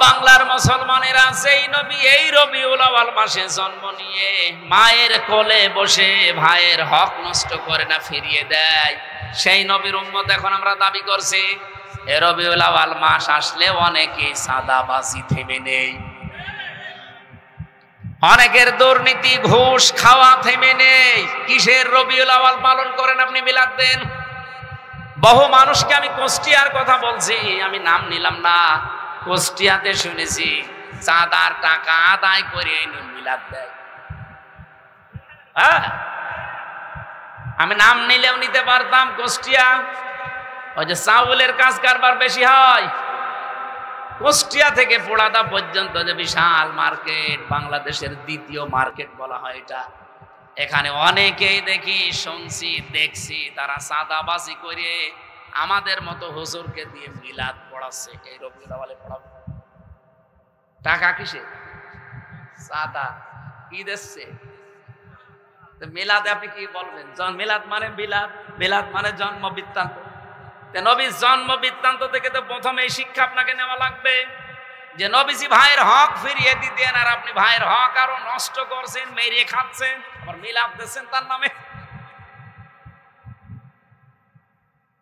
বাংলার মুসলমানেরা সেই নবী এই রবিউল আউয়াল মাসে জন্ম নিয়ে মায়ের কোলে বসে ভাইয়ের হক নষ্ট করে না, ফিরিয়ে দেয়, সেই নবীর উম্মত এখন আমরা দাবি করছি। এ রবিউল আউয়াল মাস আসলে অনেকে সাদাবাজি থেমে নেই, অনেকের দুর্নীতি ঘুষ খাওয়া থেমে নেই। কিসের রবিউল আউয়াল পালন করেন আপনি? মিলাদ দেন। বহু মানুষকে আমি কুষ্টিয়ার কথা বলছি, আমি নাম নিলাম না, কুষ্টিয়াতে শুনেছি চাঁদার টাকা আদায় করে এনে মিলাদ দেয়। হ্যাঁ, আমি নাম নিলেও নিতে পারতাম। কুষ্টিয়া ওই যে চাউলের কাজ কারবার বেশি হয়, কুষ্টিয়া থেকে পোড়াদা পর্যন্ত যে বিশাল মার্কেট, বাংলাদেশের দ্বিতীয় মার্কেট বলা হয় এটা। এখানে অনেকেই দেখি, শুনছি, দেখছি তারা সাদাবাজি করে আমাদের মতো হুজুরকে দিয়ে মিলাদ পড়াচ্ছে। এই রবিউল আউয়ালে পড়াবে টাকা কিসে? সাদা কি দিচ্ছে? মিলাদে আপনি কি বলবেন? মিলাদ মানে বিলাদ, বিলাদ মানে জন্ম বৃত্তান্ত। নবীর জন্ম বৃত্তান্ত থেকে তো প্রথমে এই শিক্ষা আপনাকে নেওয়া লাগবে যে নবীজি ভাইয়ের হক ফিরিয়ে দিতেন, আর আপনি ভাইয়ের হক আরো নষ্ট করছেন, মেরে খাচ্ছেন, আবার মিলাদ দিচ্ছেন তার নামে।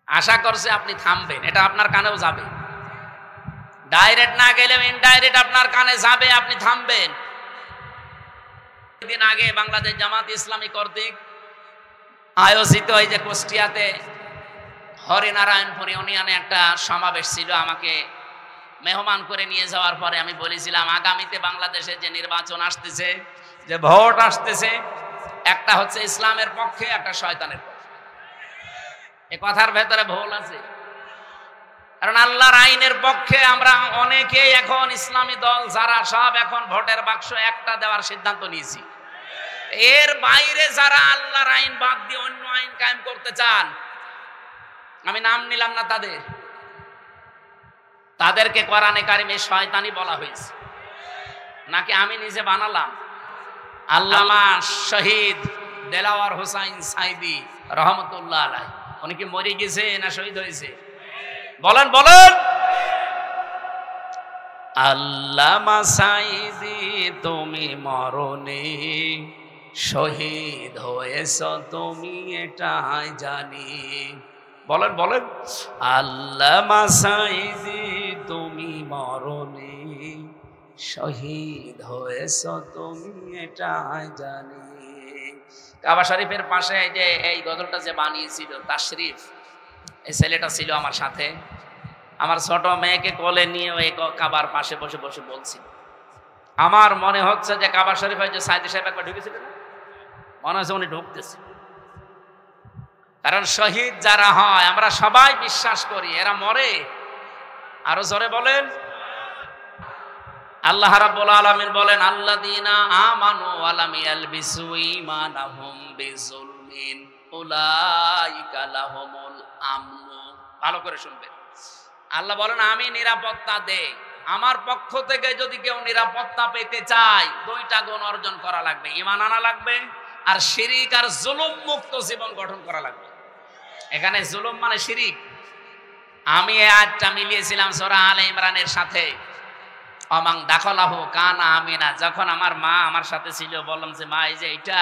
আশা করছে আপনি থামবেন, এটা আপনার কানেও যাবে, ডাইরেক্ট না গেলেও ইনডাইরেক্ট আপনার কানে যাবে, আপনি থামবেন। দিন আগে বাংলাদেশ জামাত ইসলামী কর্তৃক আয়োজিত এই যে কুষ্টিয়াতে হরিনারায়ণপুর ইউনিয়নে একটা সমাবেশ ছিল, আমাকে মেহমান করে নিয়ে যাওয়ার পরে আমি বলেছিলাম আগামীতে বাংলাদেশে যে নির্বাচন আসতেছে, যে ভোট আসতেছে, একটা হচ্ছে ইসলামের পক্ষে, একটা শয়তানের পক্ষে। এ কথার ভেতরে ভুল আছে, কারণ আল্লাহর আইনের পক্ষে আমরা অনেকেই এখন ইসলামী দল যারা সব এখন ভোটের বাক্স একটা দেওয়ার সিদ্ধান্ত নিয়েছি। এর বাইরে যারা আল্লাহর আইন বাদ দিয়ে অন্য আইন কায়েম করতে চান, আমি নাম নিলাম না তাদেরকে কোরআনে কারিমে শয়তানি বলা হয়েছে। নাকি আমি নিজে বানালাম? আল্লামা শহীদ দেলাওয়ার হোসাইন সাইদি রহমতুল্লাহ আলাইহি, উনি কি মরে গেছে না শহীদ হয়েছে? বলেন বলেন। আল্লামা সাইদি তুমি মরনি, শহীদ হয়েছ তুমি এটাই জানি। বলেন বলেন। আল্লামা সাইদি তুমি মরনি, শহীদ হয়েছ তুমি এটাই জানি। কাবা শরীফের পাশে এই যে এই গজলটা যে বানিয়েছিল তাশরিফ, এই ছেলেটা ছিল আমার সাথে, আমার ছোট মেয়েকে কোলে নিয়ে ওই কাবার পাশে বসে বসে বলছিল। আমার মনে হচ্ছে যে কাবা শরীফে যে সাইদি সাহেব একবার ঢুকেছিলেন, মনে হচ্ছে উনি ঢুকতেছে। কারণ শহীদ যারা হয় আমরা সবাই বিশ্বাস করি এরা মরে। আরো জোরে বলেন। আল্লাহ রাব্বুল আলামিন বলেন আল্লাযীনা আমানু ওয়া লাম ইয়ালবিসু ঈমানাহুম বিযুলমিন উলাইকা লাহুমুল আমন। ভালো করে শুনবেন। আল্লাহ বলেন আমি নিরাপত্তা দেই, আমার পক্ষ থেকে যদি কেউ নিরাপত্তা পেতে চায় দুইটা গুণ অর্জন করা লাগবে, ঈমান আনা লাগবে, আর শিরিক আর জুলুম মুক্ত জীবন গঠন করা লাগবে। এখানে জুলুম মানে শিরিক। আমি এই আয়াতটা মিলিয়েছিলাম সূরা আলে ইমরানের সাথে। অমাং দাখলাহু কানা আমিনা। যখন আমার মা আমার সাথে ছিল, বললাম যে মা এই যে এটা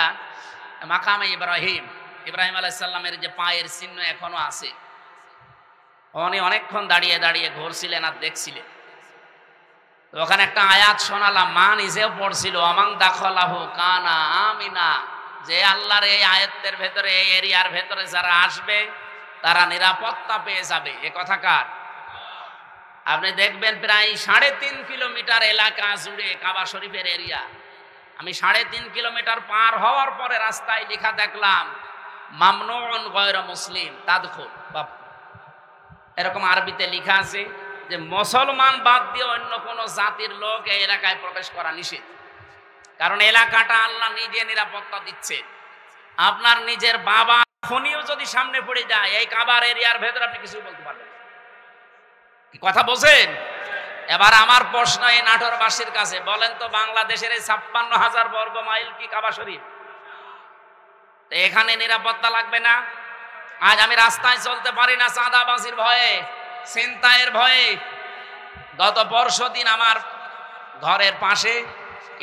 মাকামে ইব্রাহিম, ইব্রাহিম আলাইহিস সালামের যে পায়ের চিহ্ন এখনো আছে। উনি অনেকক্ষণ দাঁড়িয়ে দাঁড়িয়ে ঘুরছিলেন আর দেখছিলেন। ওখানে একটা আয়াত শোনালাম, মা নিজেও পড়ছিল অমাং দাখলাহু কানা আমিনা, যে আল্লাহর এই আয়াতের ভেতরে, এই এরিয়ার ভেতরে যারা আসবে তারা নিরাপত্তা পেয়ে যাবে। এ কথা কার? আপনি দেখবেন প্রায় 3.5 কিলোমিটার এলাকা জুড়ে কাবা শরীফের এরিয়া। আমি 3.5 কিলোমিটার পার হওয়ার পরে রাস্তায় লেখা দেখলাম মামনুউন গায়রা মুসলিম তাদখুল। এরকম আরবিতে লেখা আছে যে মুসলমান বাদ দিয়ে অন্য কোন জাতির লোক এই এলাকায় প্রবেশ করা নিষেধ। কারণ এলাকাটা আল্লাহ নিজে নিরাপত্তা দিচ্ছে। আপনার নিজের বাবা খুনিও যদি সামনে পড়ে যায় এই কাবার এরিয়ার ভেতরে আপনি কিছু বলতে পারবেন। কথা বোঝেন? এবার আমার প্রশ্ন এই নাটোরবাসীর কাছে, বলেন তো বাংলাদেশের এই 56,000 বর্গ মাইল কি কাবা শরীফ? এখানে নিরাপত্তা লাগবে না? আজ আমি রাস্তায় চলতে পারি না চাঁদাবাজির ভয়ে, ছিনতাইয়ের ভয়ে, গত পরশুদিন আমার ঘরের পাশে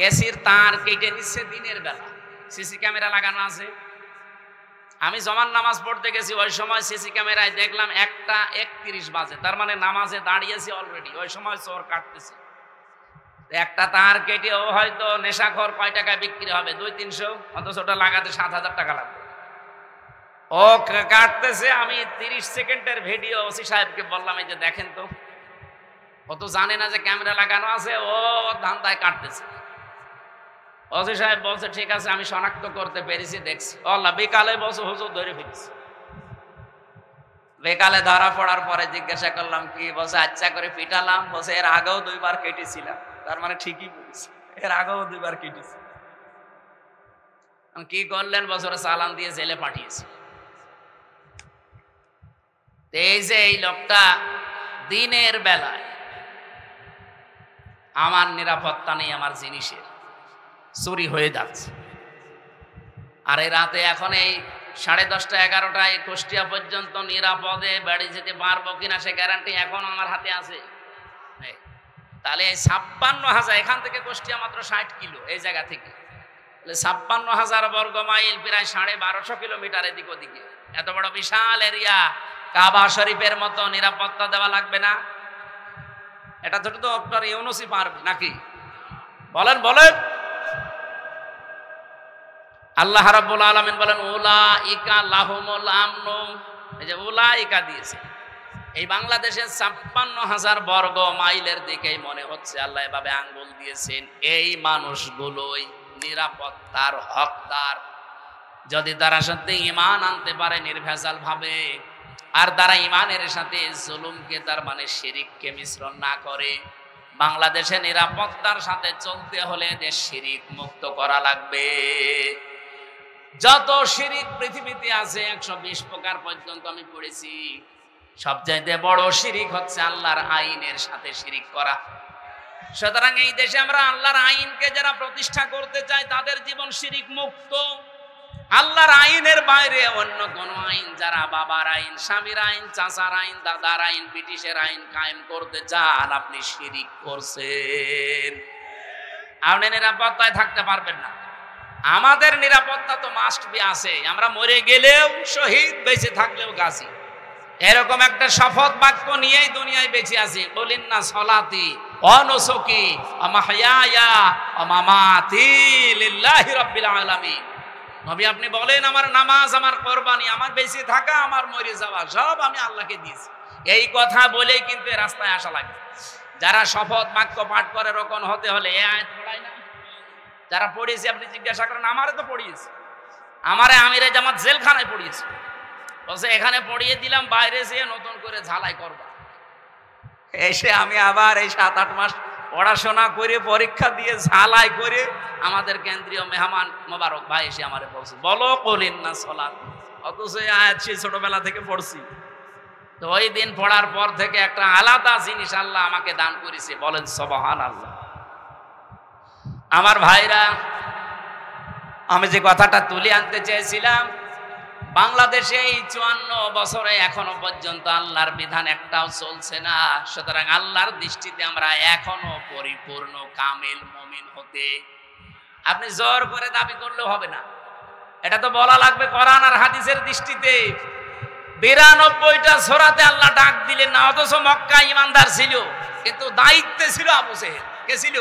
এসির তার কেটে দিচ্ছে দিনের বেলা, সিসি ক্যামেরা লাগানো আছে। আমি জমান নামাজ পড়তে গেছি, ওই সময় সিসি ক্যামেরায় দেখলাম 1:31 বাজে, তার মানে নামাজে দাঁড়িয়েছি অলরেডি, ওই সময় চোর কাটতেছে। একটা তার কেটেও হয়তো নেশাখোর কয় টাকায় বিক্রি হবে, 200-300, অথচ ওটা লাগাতে 7,000 টাকা লাগবে। ও কাটতেছে, আমি 30 সেকেন্ডের ভিডিও ওসি সাহেবকে বললাম, এই যে দেখেন তো। ও তো জানে না যে ক্যামেরা লাগানো আছে, ও ধান্দায় কাটতেছে। ওসি সাহেব বলছে ঠিক আছে, আমি শনাক্ত করতে পেরেছি, দেখছি। আল্লাহ, বিকালে বলছে হুজুর ধরে ফেলেছি। বিকালে ধরা পড়ার পরে জিজ্ঞাসা করলাম কি, বলছে আচ্ছা করে পিটালাম। বলছে এর আগেও 2 বার কেটেছিলাম। তার মানে ঠিকই বলেছি, এর আগেও 2 বার কেটেছি। কি করলেন? বছরে চালান দিয়ে জেলে পাঠিয়েছি। এই যে এই লোকটা দিনের বেলায় আমার নিরাপত্তা নেই, আমার জিনিসের চুরি হয়ে যাচ্ছে। আর এই রাতে এখন এই 10:30 11টায় কুষ্টিয়া পর্যন্ত নিরাপদে বাড়ি যেতে পারবো কিনা সে গ্যারান্টি এখন আমার হাতে আছে। তাহলে 56,000, এখান থেকে কুষ্টিয়া মাত্র 60 কিলো, এই জায়গা থেকে 56,000 বর্গ মাইল, প্রায় 1250 কিলোমিটার এদিক ওদিকে, এত বড় বিশাল এরিয়া, কাবা শরীফের মতো নিরাপত্তা দেওয়া লাগবে না? এটা তো ডক্টর ইউনূসই পারবে নাকি? বলেন বলেন। আল্লাহ রাব্বুল আলামিন বলেন উলাইকা লাহুমুল আমনু, এই যে উলাইকা দিয়েছে। এই বাংলাদেশের 56,000 বর্গ মাইলের দিকেই মনে হচ্ছে আল্লাহ এভাবে আঙ্গুল দিয়েছেন। এই মানুষগুলোই নিরাপত্তার হকদার, যদি তারা সত্যি ঈমান আনতে পারে নির্ভেজাল ভাবে, আর তারা ঈমানের সাথে জুলুমকে, তার মানে শিরিককে মিশ্রণ না করে। বাংলাদেশে নিরাপত্তার সাথে চলতে হলে দেশ শিরিক মুক্ত করা লাগবে। যত শিরিক পৃথিবীতে আছে 120 প্রকার পর্যন্ত আমি পড়েছি, সবচাইতে বড় শিরিক হচ্ছে আল্লাহর আইনের সাথে শিরিক করা। সুতরাং এই দেশে আমরা আল্লাহর আইনকে যারা প্রতিষ্ঠা করতে চাই তাদের জীবন শিরিক মুক্ত। আল্লাহর আইনের বাইরে অন্য কোন আইন, যারা বাবার আইন, স্বামীর আইন, চাচার আইন, দাদার আইন, ব্রিটিশের আইন কায়েম করতে চান, আপনি শিরিক করছেন। আপনি নিরাপত্তায় থাকতে পারবেন না। আমাদের নিরাপত্তা তো মাস্ট বি আছে, আমরা মরে গেলেও শহীদ, বেঁচে থাকলেও গাজী। এরকম একটা শপথ বাক্য নিয়েই দুনিয়ায় বেঁচে আছি। বলিন না সলাতি ওয়া নুসুকি ওয়া মাহইয়ায়া ওয়া মামাতি লিল্লাহি রাব্বিল আলামিন। নবী আপনি বলেন আমার নামাজ, আমার কোরবানি, আমার বেঁচে থাকা, আমার মরে যাওয়া সব আমি আল্লাহকে দিয়েছি। এই কথা বলেই কিন্তু রাস্তায় আসা লাগে। যারা শপথ বাক্য পাঠ করে রকম হতে হলে এই আয়াত পড়ায় না? যারা পড়িয়েছে আপনি জিজ্ঞাসা করেন, আমারে তো পড়িয়েছে, আমারে আমিরে জামাত জেলখানায় পড়িয়েছে। বলছে এখানে পড়িয়ে দিলাম, বাইরে যেয়ে নতুন করে ঝালাই করবা। এসে আমি আবার এই 7-8 মাস পড়াশোনা করে পরীক্ষা দিয়ে ঝালাই করে আমাদের কেন্দ্রীয় মেহমান মোবারক ভাই এসে আমারে বলছে বলো কলিন না সলাত, অথচ আয়াত সেই ছোটবেলা থেকে পড়ছি। তো ওই দিন পড়ার পর থেকে একটা আলাদা জিনিস আল্লাহ আমাকে দান করেছে, বলেন সুবহানাল্লাহ। আমার ভাইরা, আমি যে কথাটা তুলে আনতে চেয়েছিলাম, বাংলাদেশে এই 54 বছরে এখনো পর্যন্ত আল্লাহর বিধান একটাও চলছে না। সুতরাং আল্লাহর দৃষ্টিতে আমরা এখনো পরিপূর্ণ কামিল মুমিন হতে আপনি জোর করে দাবি করলেও হবে না। এটা তো বলা লাগবে কোরআন আর হাদিসের দৃষ্টিতে। 92টা সূরাতে আল্লাহ ডাক দিলেন না, অথচ মক্কা ঈমানদার ছিল, কিন্তু দায়িত্বে ছিল আবু জেহেল। কে ছিল?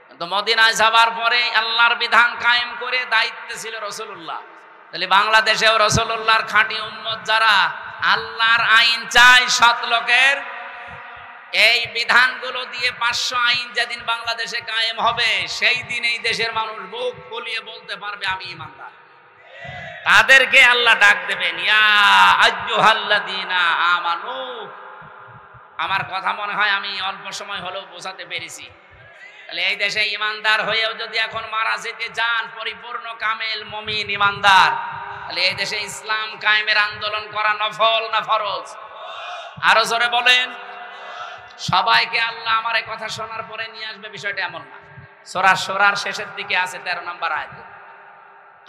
কিন্তু মদিনায় যাবার পরে আল্লাহর বিধান কায়েম করে দায়িত্বে ছিল রাসূলুল্লাহ। তাহলে বাংলাদেশেও রাসূলুল্লাহর খাঁটি উম্মত যারা আল্লাহর আইন চায়, সৎ লোকের, এই বিধানগুলো দিয়ে 500 আইন যেদিন বাংলাদেশে কায়েম হবে, সেই দিন এই দেশের মানুষ বুক ফুলিয়ে বলতে পারবে আমি ঈমানদার। তাদেরকে আল্লাহ ডাক দেবেন, ইয়া আইয়ুহাল্লাযীনা আমানু। আমার কথা মনে হয় আমি অল্প সময় হলেও বোঝাতে পেরেছি। তাহলে এই দেশে ঈমানদার হয়েও যদি এখন মারা যেতে যান পরিপূর্ণ কামেল মুমিন ঈমানদার, তাহলে এই দেশে ইসলাম কায়েমের আন্দোলন করা নফল না ফরজ? আরো জোরে বলেন। সবাইকে আল্লাহ আমার এই কথা শোনার পরে নিয়ে আসবে, বিষয়টা এমন না। সূরা শুরার শেষের দিকে আছে 13 নম্বর আয়াত।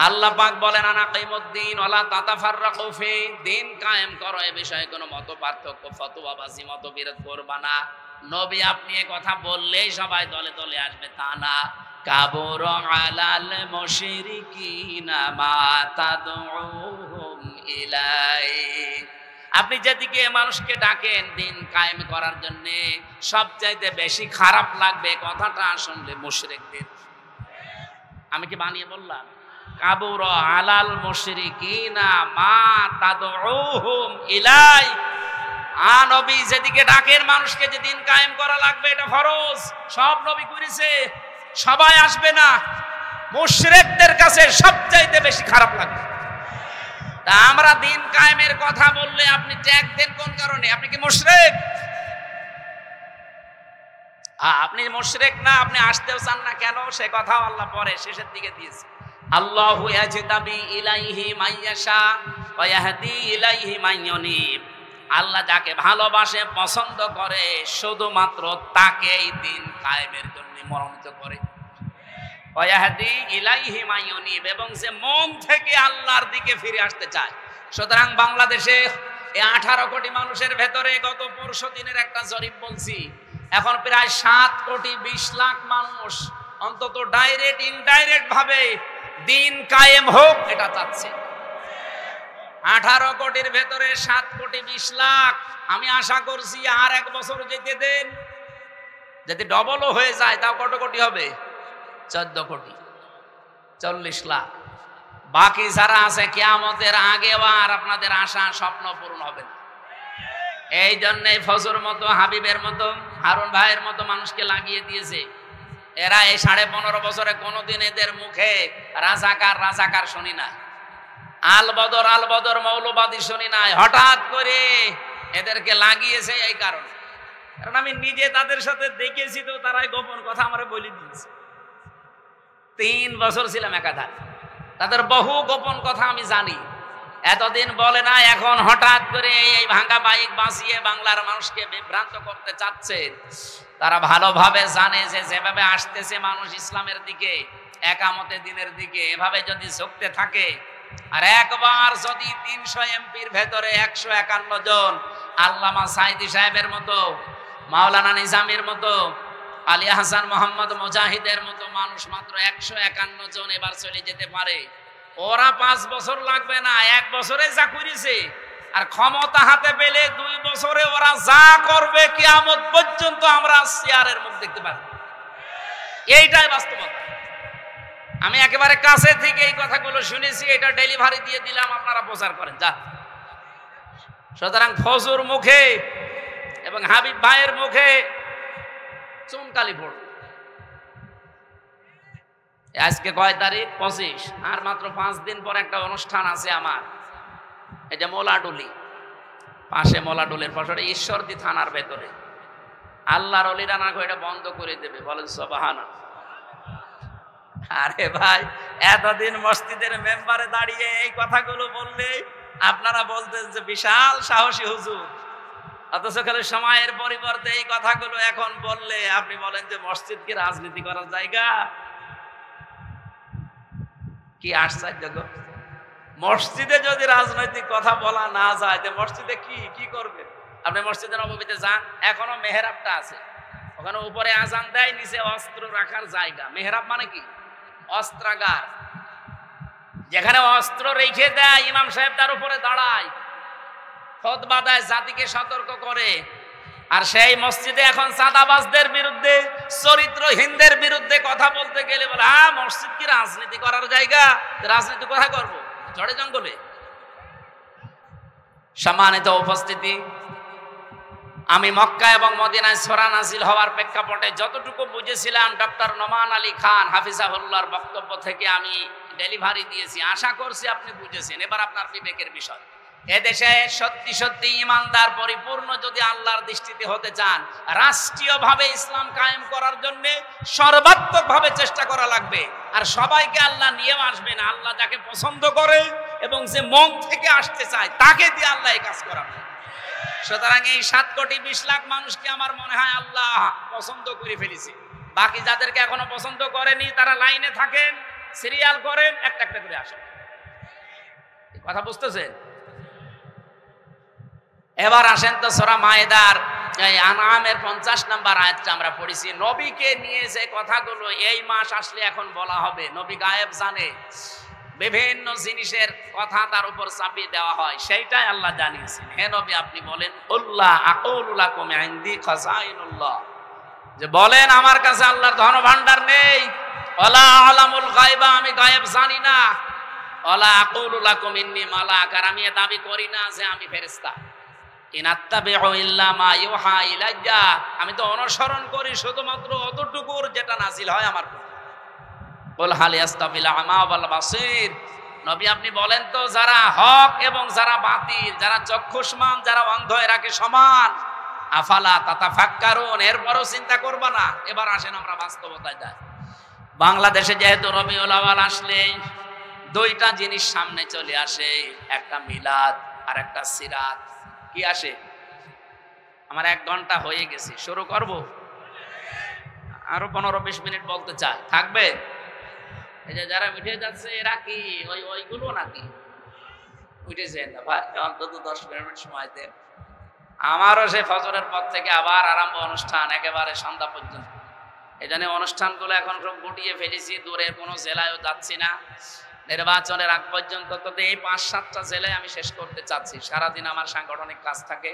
আল্লাহ পাক বলেন আনা কিমুদ্দিন ওয়ালা তাতাফাররাকু ফি, দিন কায়েম করো, এ বিষয়ে কোনো মত পার্থক্য, ফতোয়াবাজি, মতবিরোধ করবা না। নবী আপনি এ কথা বললেই সবাই দলে দলে আসবে তা না। কাবুর আলাল মুশরিকিনা মা তাদউহুম ইলাই। আপনি যেদিকে মানুষকে ডাকেন দিন কায়েম করার জন্য, সবচাইতে বেশি খারাপ লাগবে কথাটা শুনলে মুশরিকদের। আমি কি বানিয়ে বললাম? কাবুর আলাল মুশরিকিনা মা তাদউহুম ইলাই। নবী যেদিকে ডাকেন মানুষকে যে দিন কায়েম করা লাগবে, এটা ফরজ, সব নবী করেছে, সবাই আসবে না। মুশরিকদের কাছে সবচাইতে বেশি খারাপ লাগবে। তা আমরা দিন কায়েমের কথা বললে আপনি ট্যাগ দেন কোন কারণে? আপনি কি মুশরিক? আপনি মুশরিক না, আপনি আসতেও চান না কেন? সে কথাও আল্লাহ পরে শেষের দিকে দিয়েছে। আল্লাহু ইয়াজতাবি ইলাইহি মাইয়াশা ওয়া ইয়াহদি ইলাইহি মাইয়ুনিব। আল্লাহ যাকে ভালোবাসে, পছন্দ করে, শুধুমাত্র তাকেই দিন কায়েমের জন্য মনোনীত করে। ওয়া ইয়াহদি ইলাইহি মাইয়ুনিব, এবং যে মন থেকে আল্লাহর দিকে ফিরে আসতে চায়। সুতরাং বাংলাদেশে এই 18 কোটি মানুষের ভেতরে গত পরশু দিনের একটা জরিপ বলছি, এখন প্রায় 7 কোটি 20 লাখ মানুষ অন্তত ডাইরেক্ট ইনডাইরেক্ট ভাবে দিন কায়েম হোক এটা চাচ্ছে। 18 কোটির ভেতরে 7 কোটি 20 লাখ। আমি আশা করছি আর 1 বছর যেতে দেন, যদি ডবলও হয়ে যায় তাও কত কোটি হবে? 14 কোটি, 40 লাখ। বাকি যারা আছে কিয়ামতের আগেও আর আপনাদের আশা স্বপ্ন পূরণ হবে না। এই জন্যই ফজর মতো, হাবিবের মতো, হারুন ভাইয়ের মতো মানুষকে লাগিয়ে দিয়েছে। এরা এই 15.5 বছরে কোনোদিন এদের মুখে রাজাকার রাজাকার শুনি না, আল বদর মৌলবাদী শুনি নাই। হঠাৎ করে এদেরকে লাগিয়েছে এই কারণে, কারণ আমি নিজে তাদের সাথে দেখেছি, তো তারাই গোপন কথা আমারে বলে দিয়েছে। 3 বছর ছিলাম একাধার, তাদের বহু গোপন কথা আমি জানি। এতদিন বলে না, এখন হঠাৎ করে এই ভাঙা বাইক বাঁচিয়ে বাংলার মানুষকে বিভ্রান্ত করতে চাচ্ছে। তারা ভালোভাবে জানে যে যেভাবে আসতেছে মানুষ ইসলামের দিকে, একামতে দিনের দিকে, এভাবে যদি ঝুঁকতে থাকে, আর একবার যদি 300 এমপির ভেতরে 151 জন আল্লামা সাইদি সাহেবের মতো, মাওলানা নিজামের মতো, আলী হাসান মোহাম্মদ মুজাহিদের মতো মানুষ মাত্র 151 জন এবার চলে যেতে পারে, ওরা 5 বছর লাগবে না, 1 বছরে যা করেছে, আর ক্ষমতা হাতে পেলে 2 বছরে ওরা যা করবে কিয়ামত পর্যন্ত আমরা চেয়ারের মুখ দেখতে পারব। এইটাই বাস্তবতা। আমি একেবারে কাছে থেকে এই কথাগুলো শুনেছি, এটা ডেলিভারি দিয়ে দিলাম, আপনারা প্রচার করেন যা। সুতরাং ফজর মুখে এবং হাবিব ভাইয়ের মুখে চুনকালি পড়ল। আজকে কয় তারিখ? 25। আর মাত্র 5 দিন পর একটা অনুষ্ঠান আছে আমার, এটা মোলাডুলি, পাশে মোলাডুলের পাশে ঈশ্বরদী থানার ভেতরে। আল্লাহর ওলিরা না এটা বন্ধ করে দেবে, বলেন সুবহানাল্লাহ। আরে ভাই, এতদিন মসজিদের মেম্বারে দাঁড়িয়ে এই কথাগুলো বললে আপনারা বলতেন যে বিশাল সাহসী হুজুর, অথচ খালি সময়ের পরিবর্তে এই কথাগুলো এখন বললে আপনি বলেন যে মসজিদ কি রাজনীতি করার জায়গা? কি আশ্চর্য গো! মসজিদে যদি রাজনৈতিক কথা বলা না যায়, তো মসজিদে কি করবে? আপনি মসজিদে নববীতে যান, এখনো মেহরাবটা আছে, ওখানে উপরে আজান দেয়, নিচে অস্ত্র রাখার জায়গা। মেহরাব মানে কি? অস্ত্রাগার, যেখানে অস্ত্র রেখে দেয়, ইমাম সাহেব তার উপরে দাঁড়ায়, খুতবা দেয়, জাতিকে সতর্ক করে। আর সেই মসজিদে এখন চাঁদাবাজদের বিরুদ্ধে, চরিত্রহীনদের বিরুদ্ধে কথা বলতে গেলে বলে মসজিদ কি রাজনীতি করার জায়গা? রাজনীতি কোথায় করবো? ঝড়ে জঙ্গলে। সম্মানিত উপস্থিতি, আমি মক্কা এবং মদিনায় সূরা নাযিল হওয়ার প্রেক্ষাপটে যতটুকু বুঝেছিলাম ডক্টর নোমান আলী খান হাফিজাহুল্লাহর বক্তব্য থেকে আমি ডেলিভারি দিয়েছি। আশা করছি আপনি বুঝেছেন। এবার আপনার বিবেকের বিষয়, এদেশে সত্যি সত্যি ইমানদার পরিপূর্ণ যদি আল্লাহর দৃষ্টিতে হতে চান, রাষ্ট্রীয়ভাবে ইসলাম কায়েম করার জন্য সর্বাত্মকভাবে চেষ্টা করা লাগবে। আর সবাইকে আল্লাহ নিয়েও আসবে না, আল্লাহ যাকে পছন্দ করে এবং যে মন থেকে আসতে চায় তাকে দিয়ে আল্লাহ এই কাজ করাবে। সুতরাং এই 7 কোটি 20 লাখ মানুষকে আমার মনে হয় আল্লাহ পছন্দ করে ফেলেছে। বাকি যাদেরকে এখনো পছন্দ করেনি তারা লাইনে থাকেন, সিরিয়াল করেন, একটা একটা করে আসেন। কথা বুঝতেছেন? এবার আসেন তো সূরা মায়েদার এই আনআমের 50 নম্বর আয়াতটা আমরা পড়েছি। নবীকে নিয়ে যে কথাগুলো এই মাস আসলে এখন বলা হবে, নবী গায়েব জানে, বিভিন্ন জিনিসের কথা তার উপর চাপিয়ে দেওয়া হয়, সেইটাই আল্লাহ জানিয়েছেন। হে নবী আপনি বলেন, আল্লাহ আকুলু লাকুম ইনদি খাযাইনুল্লাহ, যে বলেন আমার কাছে আল্লাহর ধন ভান্ডার নেই। ওয়ালা আলামুল গায়বা, আমি গায়েব জানি না। ওয়ালা আকুলু লাকুম ইন্নী মালাক, আর আমি দাবি করি না যে আমি ফেরেশতা। ইন আত্তাবিউ ইল্লা মা ইউহা ইলাইয়া, আমি তো অনুসরণ করি শুধুমাত্র অতটুকুর যেটা নাজিল হয় আমার প্রতি। বল হাল ইয়াস্তাবিল আমা ওয়াল বাসীর, নবী আপনি বলেন তো যারা হক এবং যারা বাতিল, যারা চক্ষুষ্মান যারা অন্ধ, এরা কি সমান? আফালা তাতাফাক্কারুন, এরপরও চিন্তা করবা না? এবার আসেন আমরা বাস্তবতায় যাই। বাংলাদেশে যেহেতু রবিউল আউয়াল আসলেই দুইটা জিনিস সামনে চলে আসে, একটা মিলাদ আর একটা সিরাত। কি আসে? আমার 1 ঘন্টা হয়ে গেছে, শুরু করব? আরো 15-20 মিনিট বলতে চাই, থাকবে? এই যে যারা উঠে যাচ্ছে এরা কি ওইগুলো নাকি? উঠেছেন না ভাই, অন্তত 10 মিনিট সময় দেন। আমারও সে ফজরের পর থেকে আবার আরম্ভ অনুষ্ঠান, একেবারে সন্ধ্যা পর্যন্ত। এই জন্য অনুষ্ঠানগুলো এখন সব গুটিয়ে ফেলেছি, দূরের কোনো জেলায়ও যাচ্ছি না। নির্বাচনের আগ পর্যন্ত তো এই 5-7টা জেলায় আমি শেষ করতে চাচ্ছি। সারাদিন আমার সাংগঠনিক কাজ থাকে,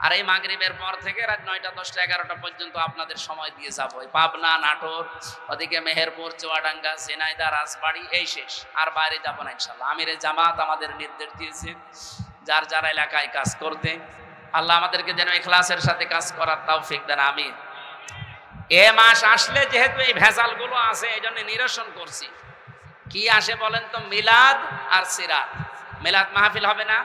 আর এই মাগরিবের পর থেকে রাত 9টা 10টা 11টা পর্যন্ত আপনাদের সময় দিয়ে যাবো। পাবনা, নাটোর, ওদিকে মেহেরপুর, চুয়াডাঙ্গা, ঝিনাইদহ, রাজবাড়ী, এই শেষ। আর বাইরে যাবো না ইনশাল্লাহ। আমিরে জামাত আমাদের নির্দেশ দিয়েছে যার যার এলাকায় কাজ করতে। আল্লাহ আমাদেরকে যেন ইখলাসের সাথে কাজ করার তৌফিক দেন, আমিন। এ মাস আসলে যেহেতু এই ভেজালগুলো আছে, এই জন্য নিরসন করছি। কি আসে বলেন তো? মিলাদ আর সিরাত। মিলাদ মাহফিল হবে না?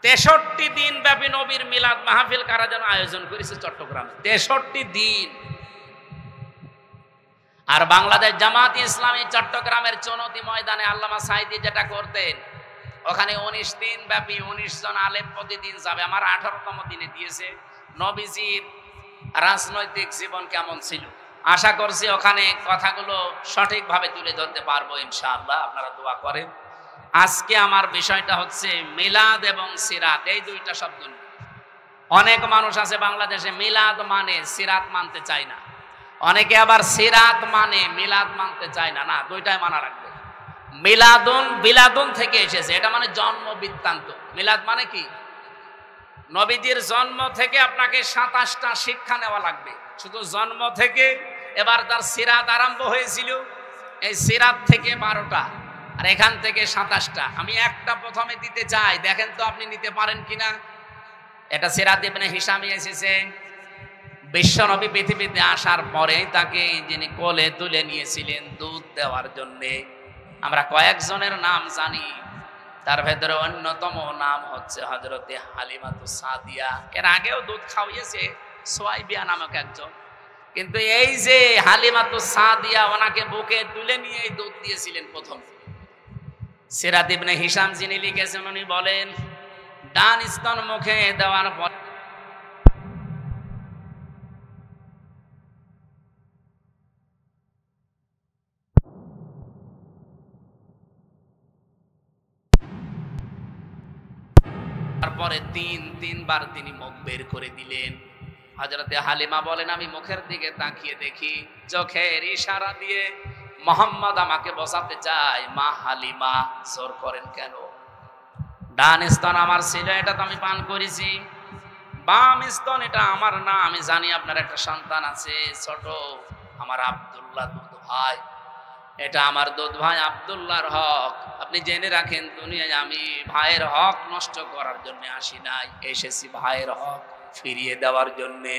63 দিন ব্যাপী নবীর মিলাদ মাহফিল কারা যেন আয়োজন করেছে চট্টগ্রামে, 63 দিন। আর বাংলাদেশ জামাত ইসলামী চট্টগ্রামের চনতি ময়দানে আল্লামা সাঈদী যেটা করতেন, ওখানে 19 দিন ব্যাপী 19 জন আলেম প্রতিদিন যাবে। আমার 18তম দিনে দিয়েছে নবীজির রাজনৈতিক জীবন কেমন ছিল। আশা করছি ওখানে কথাগুলো সঠিকভাবে তুলে ধরতে পারবো ইনশাআল্লাহ, আপনারা দোয়া করেন। আজকে আমার বিষয়টা হচ্ছে মিলাদ এবং সিরাত, এই দুইটা শব্দ নিয়ে। অনেক মানুষ আছে বাংলাদেশে মিলাদ মানে সিরাত মানতে চায় না, অনেকে আবার সিরাত মানে মিলাদ মানতে চায় না। না, দুইটাই মানা রাখবে। মিলাদুন বিলাদুন থেকে এসেছে, এটা মানে জন্ম বৃত্তান্ত। মিলাদ মানে কি? নবীজির জন্ম থেকে আপনাকে 27টা শিক্ষা নেওয়া লাগবে, শুধু জন্ম থেকে। এবার তার সিরাত আরম্ভ হয়েছিল, এই সিরাত থেকে 12টা, আর এখান থেকে 27টা। আমি একটা প্রথমে দিতে চাই, দেখেন তো আপনি নিতে পারেন কিনা। এটা সিরাত ইবনে হিশামে এসেছে। বিশ্বনবী পৃথিবীতে আসার পরে তাকে যিনি কোলে তুলে নিয়েছিলেন দুধ দেওয়ার জন্যে, আমরা কয়েকজনের নাম জানি, তার ভেতরে অন্যতম নাম হচ্ছে হযরতে হালিমাতুস সাদিয়া। এর আগেও দুধ খাওয়িয়েছে সুয়াইবিয়া নামক একজন, কিন্তু এই যে হালিমাতুস সাদিয়া, ওনাকে বুকে তুলে নিয়ে এই দুধ দিয়েছিলেন প্রথম। সিরাত ইবনে হিশাম যিনি লিখেছেন, উনি বলেন ডান স্তন মুখে দেওয়ার পর তারপরে তিনবার তিনি মুখ বের করে দিলেন। হযরতে হালিমা বলেন আমি মুখের দিকে তাকিয়ে দেখি, চোখের ইশারা দিয়ে মোহাম্মদ আমাকে বসাতে চায়। মা হালিমা, জোর করেন কেন? ডান স্তন আমার ছিল, এটা তো আমি পান করেছি। বাম স্তন এটা আমার না, আমি জানি আপনার একটা সন্তান আছে ছোট, আমার আব্দুল্লাহ দুধ ভাই, এটা আমার দুধ ভাই আব্দুল্লাহর হক। আপনি জেনে রাখেন, দুনিয়ায় আমি ভাইয়ের হক নষ্ট করার জন্য আসি নাই, এসেছি ভাইয়ের হক ফিরিয়ে দেওয়ার জন্যে।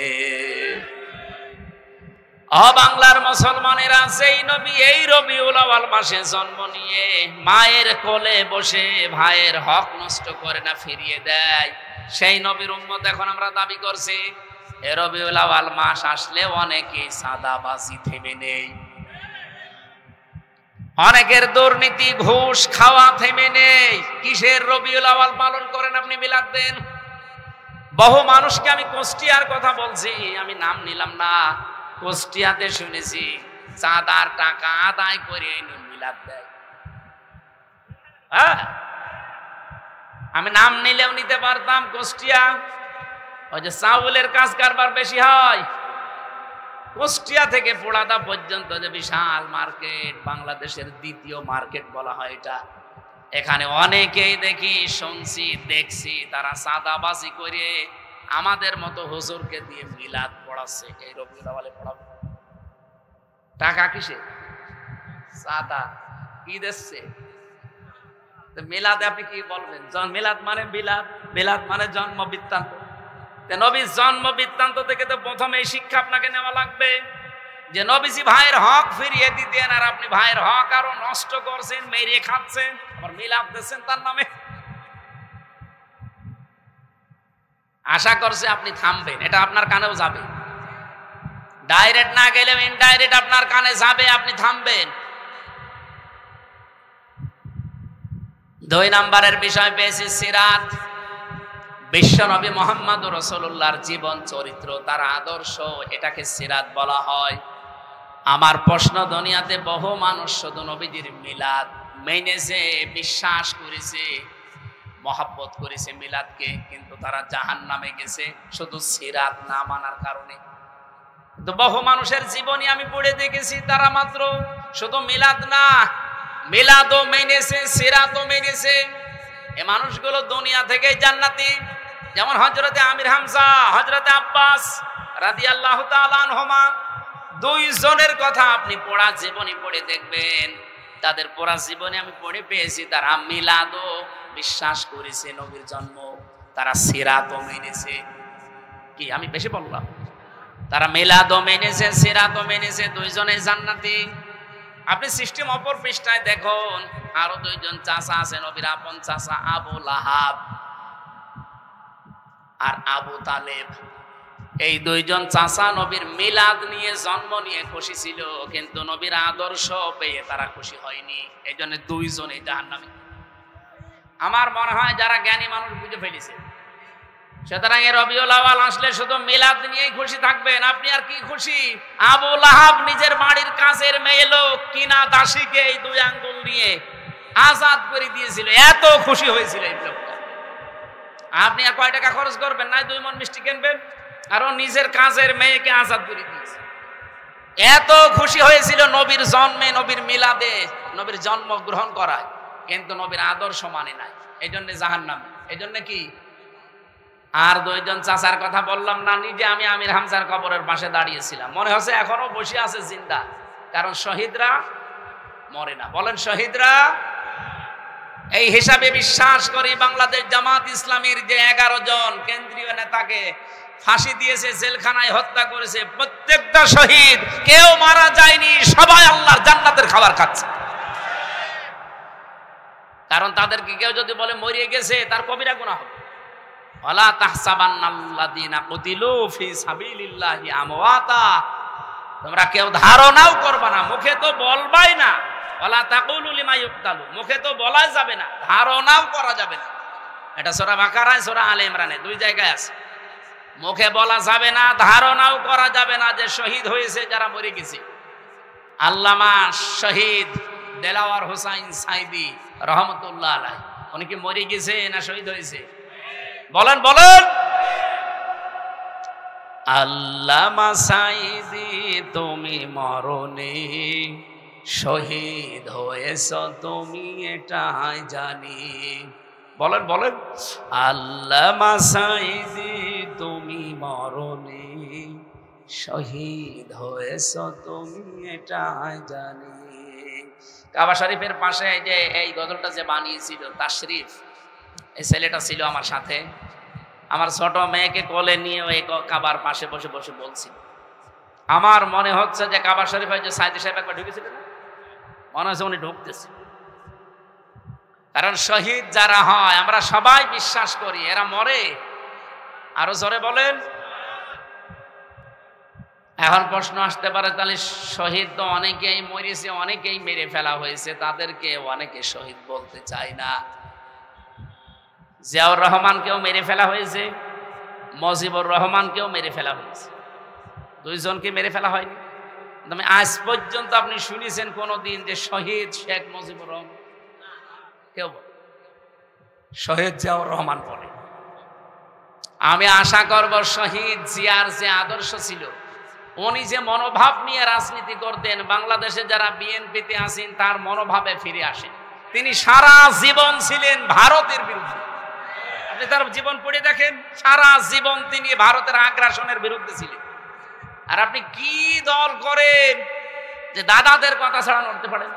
বাংলার মুসলমানেরা সেই নবী এই রবিউল আউয়াল মাসে জন্ম নিয়ে মায়ের কোলে বসে ভাইয়ের হক নষ্ট করে না, ফিরিয়ে দেয়। সেই নবীর উম্মত এখন আমরা দাবি করছি। এ রবিউল আউয়াল মাস আসলে অনেকে সাদাবাজি থেমে নেই, অনেকের দুর্নীতি ঘুষ খাওয়া থেমে নেই। কিসের রবিউল আউয়াল পালন করেন আপনি? মিলাদ দেন। বহু মানুষকে আমি কুষ্টিয়ার কথা বলছি, আমি নাম নিলাম না, কুষ্টিয়াতে শুনেছি চাঁদার টাকা আদায় করে মিলাদ দেয়। হ্যাঁ, আমি নাম নিলেও নিতে পারতাম। কুষ্টিয়া ওই যে চাউলের কাজ কারবার বেশি হয়, কুষ্টিয়া থেকে পোড়াদা পর্যন্ত যে বিশাল মার্কেট, বাংলাদেশের দ্বিতীয় মার্কেট বলা হয় এটা। এখানে অনেকেই দেখি, শুনছি, দেখছি তারা চাঁদাবাজি করে আমাদের মতো হুজুরকে দিয়ে মিলাদ পড়াচ্ছে। এই রবিউল আউয়ালে পড়াবে টাকা কিসে? চাঁদা। কি দিচ্ছে? মিলাদে আপনি কি বলবেন? মিলাদ মানে বিলাদ, বিলাদ মানে জন্ম বৃত্তান্ত। নবীর জন্ম বৃত্তান্ত থেকে তো প্রথমে এই শিক্ষা আপনাকে নেওয়া লাগবে যে নবীজি ভাইয়ের হক ফিরিয়ে দিতেন, আর আপনি ভাইয়ের হক আরো নষ্ট করছেন, মেরে খাচ্ছেন, আবার মিলাদ দিচ্ছেন তার নামে। আশা করছে আপনি থামবেন, এটা আপনার কানেও যাবে। ডাইরেক্ট না গেলেও ইনডাইরেক্ট আপনার কানে যাবে, আপনি থামবেন। 2 নম্বরের বিষয় পেয়েছি সিরাত। বিশ্ব নবী মুহাম্মদুর রাসূলুল্লাহর জীবন চরিত্র, তার আদর্শ, এটাকে সিরাত বলা হয়। আমার প্রশ্ন, দুনিয়াতে বহু মানুষ শুধু নবীজির মিলাদ মেনেছে, বিশ্বাস করেছে, মহব্বত করেছে মিলাদকে, কিন্তু তারা জাহান্নামে গেছে শুধু সিরাত না মানার কারণে। কিন্তু বহু মানুষের জীবনী আমি পড়ে দেখেছি, তারা মাত্র শুধু মিলাদ না, মিলাদও মেনেছে, সিরাতও মেনেছে। এই মানুষগুলো দুনিয়া থেকে জান্নাতি। যেমন হযরতে আমির হামজা, হযরতে আব্বাস রাদিয়াল্লাহু তাআলা আনহুমা, 2 জনের কথা আপনি পড়া জীবনী পড়ে দেখবেন। তাদের পড়া জীবনী আমি পড়ে পেয়েছি, তারা মিলাদও বিশ্বাস করেছে, নবীর জন্ম, তারা সিরাতও মেনেছে। কি আমি বেশি বললাম? তারা মিলাদও মেনেছে, সিরাতও মেনেছে, 2 জনের জান্নাতি। আপনি সিস্টেম অপর পৃষ্ঠায় দেখুন, আরো 2 জন চাচা আছে নবীর আপন চাচা, আবু লাহাব আর আবু তালেব। এই 2 জন চাচা নবীর মিলাদ নিয়ে, জন্ম নিয়ে খুশি ছিল, কিন্তু নবীর আদর্শ পেয়ে তারা খুশি হয়নি। এই জন্য 2 জনই জাহান্নামী। আমার মনে হয় যারা জ্ঞানী মানুষ বুঝে ফেলেছে। সুতরাং এই রবিউল আউয়াল আসলে শুধু মিলাদ নিয়েই খুশি থাকবেন, আপনি আর কি খুশি? আবু লাহাব নিজের বাড়ির কাছের মেয়ে লোক কিনা দাসীকে এই 2 আঙ্গুল নিয়ে আজাদ করে দিয়েছিল, এত খুশি হয়েছিল এই লোকটা। আপনি আর কয় টাকা খরচ করবেন না, 2 মণ মিষ্টি কিনবেন, আর ও নিজের কাজের মেয়েকে আজাদ করে দিয়েছে। এত খুশি হয়েছিল নবীর জন্মে, নবীর মিলাদে, নবীর জন্ম গ্রহণ করায়, কিন্তু নবীর আদর্শ মানে নাই, এই জন্য জাহান্নামী। এই জন্য কি? আর 2 জন চাচার কথা বললাম না, নিজে আমি আমির হামজার কবরের পাশে দাঁড়িয়েছিলাম, মনে হচ্ছে এখনো বসে আছে জিন্দা, কারণ শহীদরা মরে না। বলেন শহীদরা। এই হিসাবে বিশ্বাস করি বাংলাদেশ জামাত ইসলামীর যে 11 জন কেন্দ্রীয় নেতাকে ফাঁসি দিয়েছে, জেলখানায় হত্যা করেছে, প্রত্যেকটা শহীদ, কেউ মারা যায়নি, সবাই আল্লাহর জান্নাতের খাবার খাচ্ছে। কারণ তাদেরকে কেউ যদি বলে মরিয়ে গেছে, তার কবিরা গুনাহ হবে। ওয়ালা তাহসাবান্নাল্লাযীনা কুতিলু ফি সাবিলিল্লাহি আমওয়াতা, তোমরা কেউ ধারণাও করবা না, মুখে তো বলবাই না। ওয়ালা তাকুলু লিমা ইউকতালু, মুখে তো বলা যাবে না, ধারণাও করা যাবে না। এটা সূরা বাকারায়, সূরা আলে ইমরানে 2 জায়গায় আছে। মুখে বলা যাবে না, ধারণাও করা যাবে না যে শহীদ হয়েছে যারা মরে গেছে। আল্লামা শহীদ দেলাওয়ার হোসাইন সাইদি রহমতুল্লাহ আলাইহি, উনি কি মরে গেছে না শহীদ হয়েছে? বলেন বলেন। আল্লামা সাইদি তুমি মরণে শহীদ হয়েছ, তুমি এটাই জানি। বলেন বলেন। আল্লামা সাইদি তুমি মরণে শহীদ হয়েছ, তুমি এটাই জানি। কাবা শরীফের পাশে যে এই গজলটা যে বানিয়েছিল তাশরিফ, এই ছেলেটা ছিল আমার সাথে। আমার ছোট মেয়েকে কোলে নিয়ে ওই কাবার পাশে বসে বসে বলছিল। আমার মনে হচ্ছে যে কাবা শরীফে যে সাইদি সাহেব একবার ঢুকেছিলেন, মনে হচ্ছে উনি ঢুকতেছে। কারণ শহীদ যারা হয় আমরা সবাই বিশ্বাস করি এরা মরে। আরো জোরে বলেন। এখন প্রশ্ন আসতে পারে, তাহলে শহীদ তো অনেকেই মরেছে, অনেকেই মেরে ফেলা হয়েছে, তাদেরকে অনেকে শহীদ বলতে চায় না। জিয়াউর রহমানকেও মেরে ফেলা হয়েছে, মুজিবুর রহমানকেও মেরে ফেলা হয়েছে, 2 জনকে মেরে ফেলা হয়নি। তবে আজ পর্যন্ত আপনি শুনেছেন কোনদিন যে শহীদ শেখ মুজিবুর রহমান? কেউ শহীদ জিয়াউর রহমান বলে। আমি আশা করব শহীদ জিয়ার যে আদর্শ ছিল, উনি যে মনোভাব নিয়ে রাজনীতি করতেন, বাংলাদেশে যারা বিএনপিতে আছেন তার মনোভাবে ফিরে আসেন। তিনি সারা জীবন ছিলেন ভারতের বিরুদ্ধে। আপনি তার জীবন পড়ে দেখেন, সারা জীবন তিনি ভারতের আগ্রাসনের বিরুদ্ধে ছিলেন। আর আপনি কি দল করেন যে দাদাদের কথা ছাড়া নড়তে পারেন?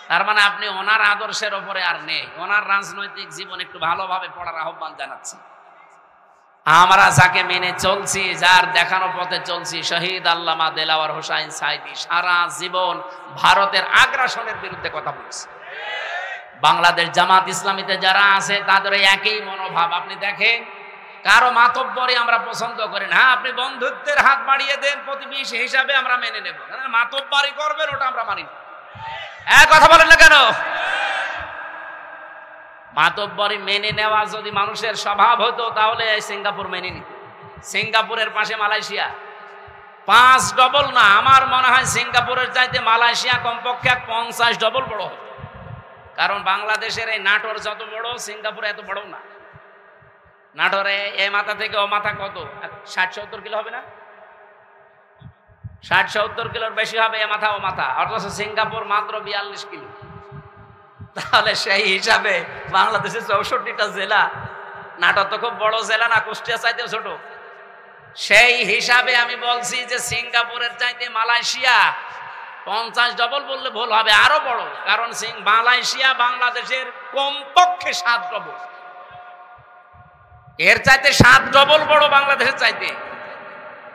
তার মানে আপনি ওনার আদর্শের ওপরে আর নেই। ওনার রাজনৈতিক জীবন একটু ভালোভাবে পড়ার আহ্বান জানাচ্ছি। আমরা যাকে মেনে চলছি, যার দেখানো পথে চলছি, শহীদ আল্লামা দেলাওয়ার হোসাইন সাঈদী সারা জীবন ভারতের আগ্রাসনের বিরুদ্ধে কথা বলছে। বাংলাদেশ জামাত ইসলামীতে যারা আছে তাদের একই মনোভাব। আপনি দেখেন, কারো মাতব্বরি আমরা পছন্দ করি না। আপনি বন্ধুত্বের হাত বাড়িয়ে দেন, প্রতিবেশী হিসাবে আমরা মেনে নেব। মাতব্বরি করবেন, ওটা আমরা মানি না। কথা বলেন না কেন? মাতব্বরি মেনে নেওয়া যদি মানুষের স্বভাব হতো তাহলে সিঙ্গাপুর মেনে নিত। সিঙ্গাপুরের পাশে মালয়েশিয়া, 5 ডবল না, আমার মনে হয় সিঙ্গাপুরের চাইতে মালয়েশিয়া কমপক্ষে 50 ডবল বড় হতো। কারণ বাংলাদেশের এই নাটোর যত বড়, সিঙ্গাপুর এত বড় না। নাটোরে এই মাথা থেকে ও মাথা কত, 60-70 কিলো হবে না? 60-70 কিলোর বেশি হবে এ মাথা ও মাথা, অথচ সিঙ্গাপুর মাত্র 42 কিলো। তাহলে সেই হিসাবে বাংলাদেশের 64টা জেলা, নাটোর তো খুব বড় জেলা না, কুষ্টিয়া চাইতেও ছোট। সেই হিসাবে আমি বলছি যে সিঙ্গাপুরের চাইতে মালয়েশিয়া 50 ডবল বললে ভুল হবে, আরো বড়। কারণ মালয়েশিয়া বাংলাদেশের কমপক্ষে 7 ডবল, এর চাইতে 7 ডবল বড় বাংলাদেশের চাইতে।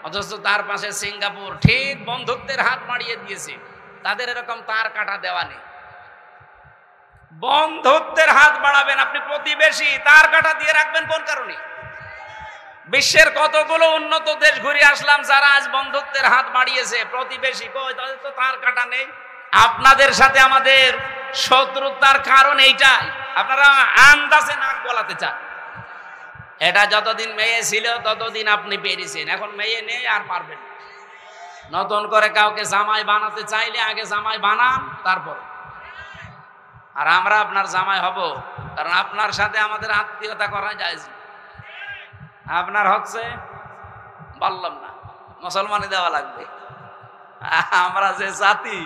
অথচ তার পাশে সিঙ্গাপুর ঠিক বন্ধুত্বের হাত বাড়িয়ে দিয়েছে। তাদের এরকম তার কাটা দেওয়া নেই। বন্ধুত্বের হাত বাড়াবেন আপনি, প্রতিবেশী তার কাটা দিয়ে রাখবেন কোন কারণে? বিশ্বের কতগুলো উন্নত দেশ ঘুরে আসলাম, যারা আজ বন্ধুত্বের হাত বাড়িয়েছে, প্রতিবেশী কই, তাদের তো তার কাটা নেই। আপনাদের সাথে আমাদের শত্রুতার কারণ এইটাই, আপনারা আন্দাজে নাক গলাতে চান। এটা যতদিন মেয়ে ছিল ততদিন আপনি পেরেছেন, এখন মেয়ে নেই আর পারবেন না। নতুন করে কাউকে জামাই বানাতে চাইলে আগে জামাই বানান, তারপর। আর আমরা আপনার জামাই হব, কারণ আপনার সাথে আমাদের আত্মীয়তা করা যায়। আপনার হচ্ছে বললাম না, মুসলমানি দেওয়া লাগবে। আমরা যে জাতি,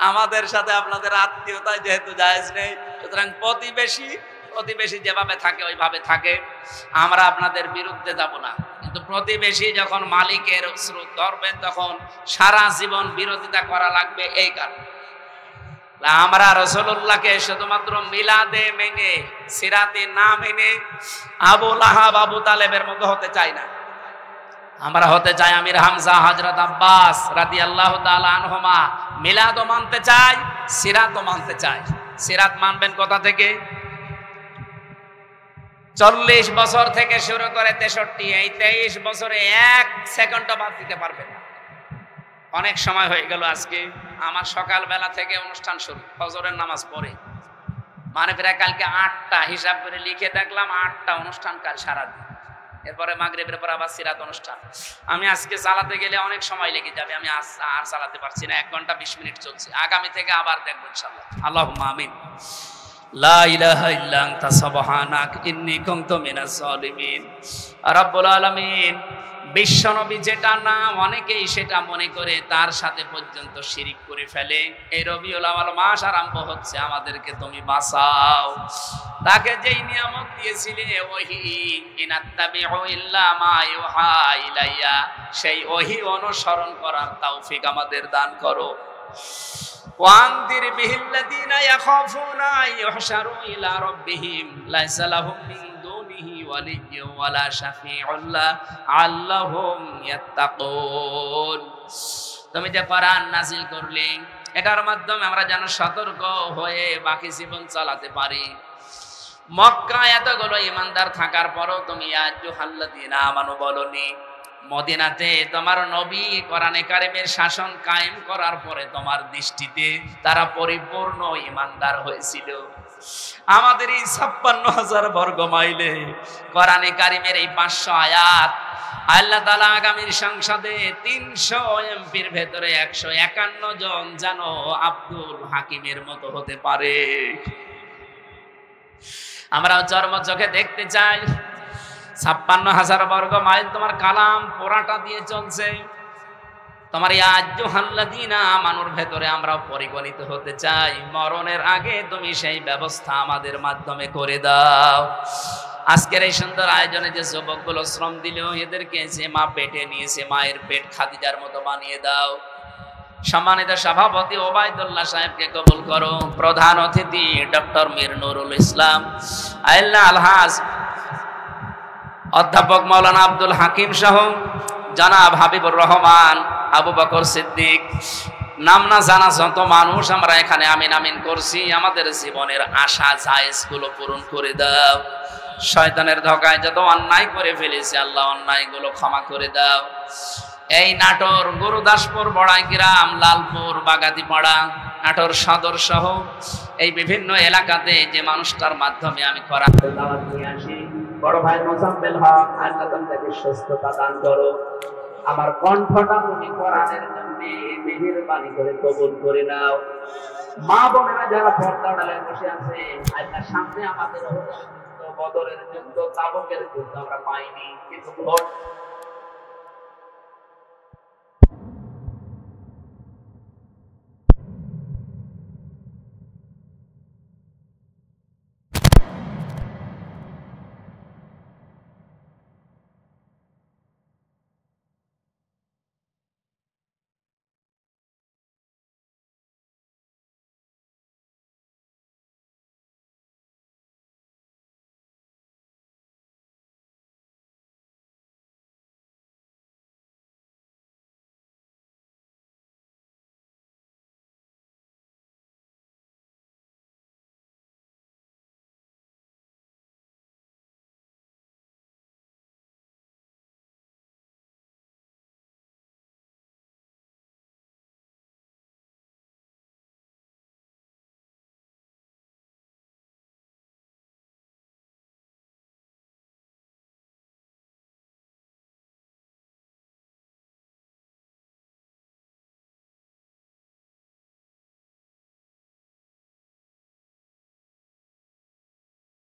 আমাদের সাথে আপনাদের আত্মীয়তা যেহেতু জায়েজ নেই, সুতরাং প্রতিবেশী যেভাবে থাকে ওইভাবে থাকে। আমরা আপনাদের বিরুদ্ধে যাব না, কিন্তু প্রতিবেশী যখন মালিকের স্রোত ধরবেন তখন সারা জীবন বিরোধিতা করা লাগবে। এই কারণে আমরা রাসূলুল্লাহকে শুধুমাত্র মিলাদে মেনে, সিরাতে না মেনে আবু লাহাব, আবু তালেবের মতো হতে চাই না। আমরা হতে চাই আমির হামজা, হযরত আব্বাস রাদিয়াল্লাহু তাআলা আনহুমা। মিলাদও মানতে চাই, সিরাতও মানতে চাই। সিরাত মানবেন কোথা থেকে? 40 বছর থেকে শুরু করে 63, এই 23 বছরে 1 সেকেন্ডও বাদ দিতে পারবেন না। অনেক সময় হয়ে গেল। আজকে আমার সকালবেলা থেকে অনুষ্ঠান শুরু, ফজরের নামাজ পড়ে, মানে প্রায় কালকে 8টা, হিসাব করে লিখে দেখলাম 8টা অনুষ্ঠান কাল সারাদিন। এরপরে মাগরিবের পর আবার সিরাত অনুষ্ঠান। আমি আজকে চালাতে গেলে অনেক সময় লেগে যাবে, আমি আর চালাতে পারছি না। 1 ঘন্টা 20 মিনিট চলছে। আগামী থেকে আবার দেখবো ইনশাআল্লাহ। আল্লাহুম্মা আমিন। লা ইলাহা ইল্লা আনতা সুবহানাক ইন্নী কুনতু মিনাজ জালিমিন। রব্বুল আলামিন, বিশ্বনবী যেটা নাম, অনেকেই সেটা মনে করে তার সাথে পর্যন্ত শিরিক করে ফেলে। এই রবিউল আউয়াল মাস আরম্ভ হচ্ছে, আমাদেরকে তুমি বাঁচাও। তাকে যেই নিয়ামত দিয়েছিলে ওহী, ইনাত্তাবিউ ইল্লা মা ইউহা ইলাইয়া, সেই ওহী অনুসরণ করার তৌফিক আমাদের দান করো। ওয়ানদির বিহিল্লাযীনা ইয়াখাফুনা ইউহশারু ইলা রাব্বিহিম লাইসা লাহুম মিন দুনিহি ওয়ালিয়্যুন ওয়ালা শাফিউন আল্লাহুম ইয়াত্তাকুন। তুমি যে কোরআন নাযিল করলে, এটার মাধ্যমে আমরা যেন সতর্ক হয়ে বাকি জীবন চালাতে পারি। মক্কায় এতগুলো ইমানদার থাকার পরও তুমি ইয়া আইয়ুহাল্লাযীনা আমানু বলনি। মদিনাতে তোমার নবী কোরআনে কারিমের শাসন কায়েম করার পরে তোমার দৃষ্টিতে তারা পরিপূর্ণ ইমানদার হয়েছিল। আমাদের এই 56,000 বর্গ মাইলে কোরআনে কারিমের এই 500 আয়াত আল্লাহ তাআলা আগামীর সংসদে 300 এমপির ভেতরে 151 জন যেন আব্দুল হাকিমের মতো হতে পারে। আমরা চর্ম চোখে দেখতে চাই। 56,000 বর্গ মাইল তোমার কালাম পোড়াটা দিয়ে চলছে। তোমার এই আজ্জুহাল্লাযীনা আমানুর ভেতরে আমরা পরিগণিত হতে চাই। মরণের আগে তুমি সেই ব্যবস্থা আমাদের মাধ্যমে করে দাও। আজকের এই সুন্দর আয়োজনে যে যুবকগুলো শ্রম দিল, এদেরকে যে মা পেটে নিয়েছে, মায়ের পেট খাদিজার মতো বানিয়ে দাও। সম্মানিত সভাপতি ওবায়দুল্লাহ সাহেবকে কবুল করো। প্রধান অতিথি ডক্টর মীর নুরুল ইসলাম আইল্লা আলহাজ, অধ্যাপক মাওলানা আব্দুল হাকিম সহ জনাব হাবিবুর রহমান, আবু বকর সিদ্দিক, নাম না জানা যত মানুষ আমরা এখানে আমিন আমিন করছি। আমাদের জীবনের আশা জায়েজগুলো পূরণ করে দাও। শয়তানের ধোঁকায় যত অন্যায় করে ফেলেছি আল্লাহ, অন্যায়গুলো ক্ষমা করে দাও। এই নাটোর, গুরুদাসপুর, বড়াই গ্রাম, লালপুর, বাগাতিপাড়া, নাটোর সদর সহ এই বিভিন্ন এলাকাতে যে মানুষটার মাধ্যমে আমি করা দাওয়াত নিয়ে আসি, বড় ভাই মোজাম্মেল হক, আল্লাহ তাকে সুস্থতা দান করো। আমার কণ্ঠটা তুমি কোরআনের জন্য মেহেরবানি করে কবুল করে নাও। মা বোনেরা যারা পর্দা ডালে বসে আছে, আল্লাহ সামনে আমাদের বদরের যুদ্ধ, তাবুকের যুদ্ধ আমরা পাইনি, কিন্তু